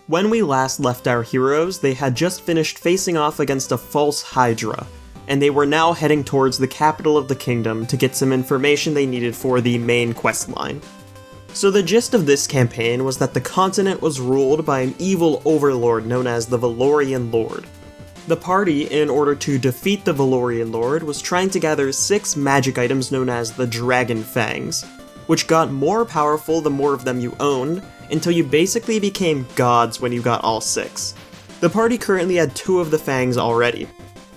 When we last left our heroes, they had just finished facing off against a false Hydra, and they were now heading towards the capital of the kingdom to get some information they needed for the main questline. So the gist of this campaign was that the continent was ruled by an evil overlord known as the Valorian Lord. The party, in order to defeat the Valorian Lord, was trying to gather 6 magic items known as the Dragon Fangs, which got more powerful the more of them you owned, until you basically became gods when you got all 6. The party currently had 2 of the fangs already.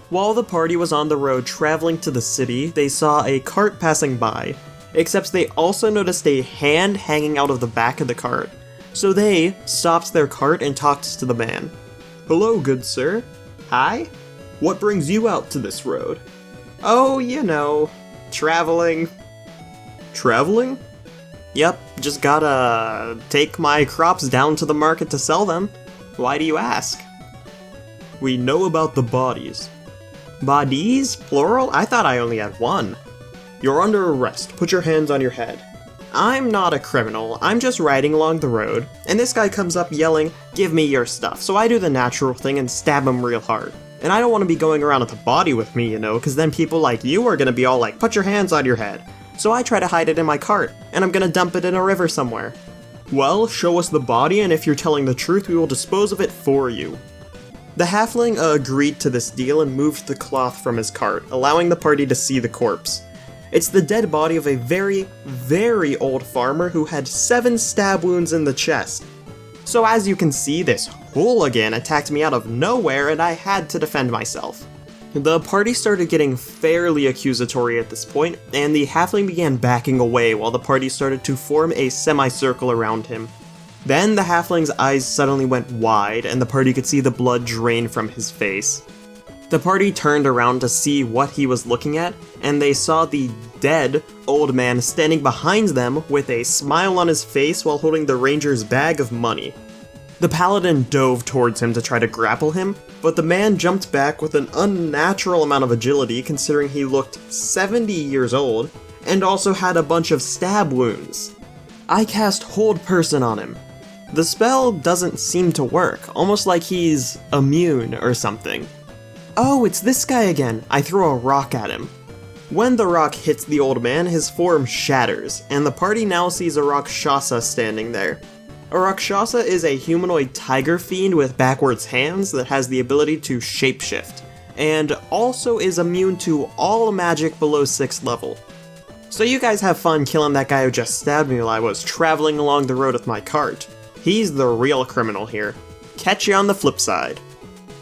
While the party was on the road traveling to the city, they saw a cart passing by, except they also noticed a hand hanging out of the back of the cart. So they stopped their cart and talked to the man. "Hello, good sir." "Hi? What brings you out to this road?" "Oh, you know, traveling." "Traveling?" "Yep, just gotta take my crops down to the market to sell them. Why do you ask?" "We know about the bodies." "Bodies? Plural? I thought I only had one." "You're under arrest. Put your hands on your head." "I'm not a criminal. I'm just riding along the road, and this guy comes up yelling, 'Give me your stuff,' so I do the natural thing and stab him real hard. And I don't want to be going around with a body with me, you know, because then people like you are gonna be all like, 'Put your hands on your head.' So I try to hide it in my cart, and I'm gonna dump it in a river somewhere." "Well, show us the body, and if you're telling the truth, we will dispose of it for you." The halfling agreed to this deal and moved the cloth from his cart, allowing the party to see the corpse. It's the dead body of a very, very old farmer who had 7 stab wounds in the chest. So as you can see, this hooligan attacked me out of nowhere and I had to defend myself. The party started getting fairly accusatory at this point, and the halfling began backing away while the party started to form a semicircle around him. Then the halfling's eyes suddenly went wide, and the party could see the blood drain from his face. The party turned around to see what he was looking at, and they saw the dead old man standing behind them with a smile on his face while holding the ranger's bag of money. The paladin dove towards him to try to grapple him, but the man jumped back with an unnatural amount of agility considering he looked 70 years old, and also had a bunch of stab wounds. I cast Hold Person on him. The spell doesn't seem to work, almost like he's immune or something. "Oh, it's this guy again." I throw a rock at him. When the rock hits the old man, his form shatters, and the party now sees a Rakshasa standing there. A Rakshasa is a humanoid tiger fiend with backwards hands that has the ability to shapeshift, and also is immune to all magic below 6th level. So you guys have fun killing that guy who just stabbed me while I was traveling along the road with my cart. He's the real criminal here. Catch you on the flip side.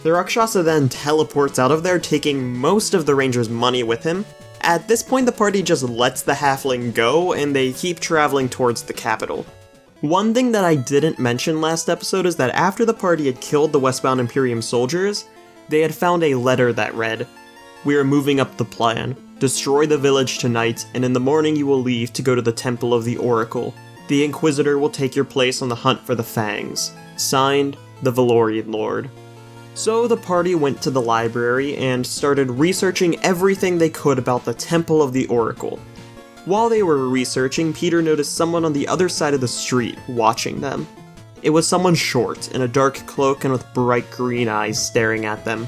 The Rakshasa then teleports out of there, taking most of the ranger's money with him. At this point, the party just lets the halfling go, and they keep traveling towards the capital. One thing that I didn't mention last episode is that after the party had killed the Westbound Imperium soldiers, they had found a letter that read, "We are moving up the plan. Destroy the village tonight, and in the morning you will leave to go to the Temple of the Oracle. The Inquisitor will take your place on the hunt for the Fangs. Signed, the Valorian Lord." So the party went to the library and started researching everything they could about the Temple of the Oracle. While they were researching, Peter noticed someone on the other side of the street watching them. It was someone short, in a dark cloak and with bright green eyes staring at them.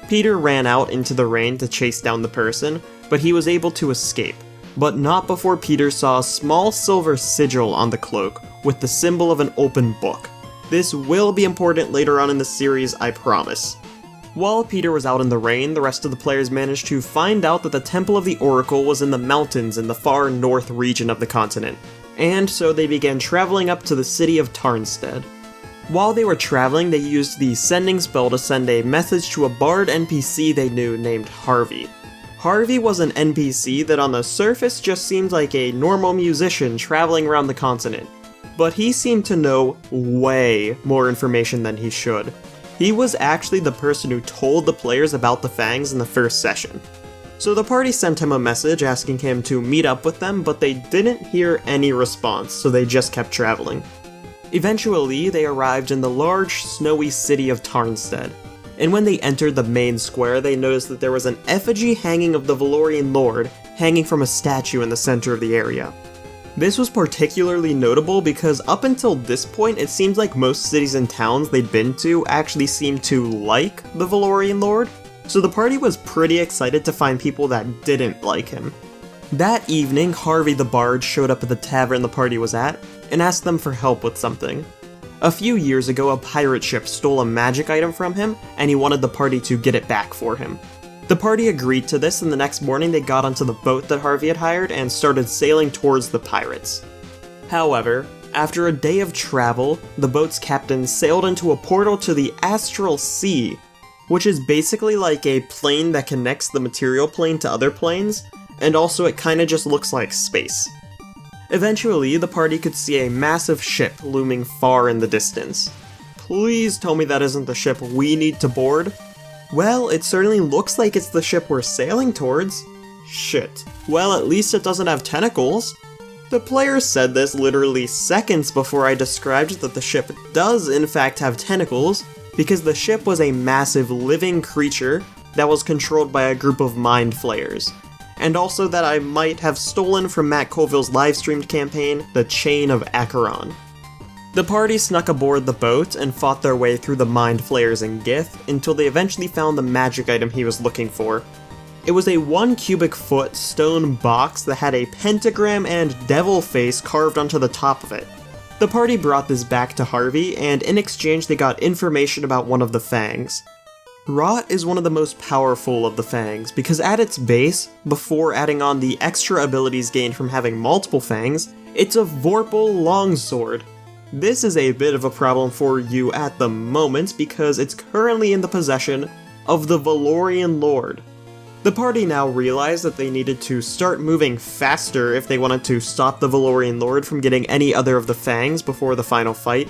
Peter ran out into the rain to chase down the person, but he was able to escape. But not before Peter saw a small silver sigil on the cloak, with the symbol of an open book. This will be important later on in the series, I promise. While Peter was out in the rain, the rest of the players managed to find out that the Temple of the Oracle was in the mountains in the far north region of the continent, and so they began traveling up to the city of Tarnstead. While they were traveling, they used the sending spell to send a message to a bard NPC they knew named Harvey. Harvey was an NPC that on the surface just seemed like a normal musician traveling around the continent, but he seemed to know way more information than he should. He was actually the person who told the players about the Fangs in the first session. So the party sent him a message asking him to meet up with them, but they didn't hear any response, so they just kept traveling. Eventually, they arrived in the large, snowy city of Tarnstead, and when they entered the main square, they noticed that there was an effigy hanging of the Valorian Lord hanging from a statue in the center of the area. This was particularly notable because up until this point, it seems like most cities and towns they'd been to actually seemed to like the Valorian Lord, so the party was pretty excited to find people that didn't like him. That evening, Harvey the Bard showed up at the tavern the party was at and asked them for help with something. A few years ago, a pirate ship stole a magic item from him, and he wanted the party to get it back for him. The party agreed to this, and the next morning they got onto the boat that Harvey had hired and started sailing towards the pirates. However, after a day of travel, the boat's captain sailed into a portal to the Astral Sea, which is basically like a plane that connects the material plane to other planes, and also it kinda just looks like space. Eventually, the party could see a massive ship looming far in the distance. Please tell me that isn't the ship we need to board? Well, it certainly looks like it's the ship we're sailing towards. Shit. Well, at least it doesn't have tentacles. The players said this literally seconds before I described that the ship does in fact have tentacles, because the ship was a massive living creature that was controlled by a group of mind flayers. And also that I might have stolen from Matt Colville's live-streamed campaign, The Chain of Acheron. The party snuck aboard the boat and fought their way through the Mind Flayers and Gith until they eventually found the magic item he was looking for. It was a 1 cubic foot stone box that had a pentagram and devil face carved onto the top of it. The party brought this back to Harvey, and in exchange they got information about one of the fangs. Rot is one of the most powerful of the fangs, because at its base, before adding on the extra abilities gained from having multiple fangs, it's a Vorpal longsword. This is a bit of a problem for you at the moment because it's currently in the possession of the Valorian Lord. The party now realized that they needed to start moving faster if they wanted to stop the Valorian Lord from getting any other of the fangs before the final fight,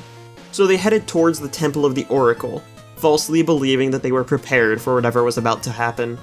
so they headed towards the Temple of the Oracle, falsely believing that they were prepared for whatever was about to happen.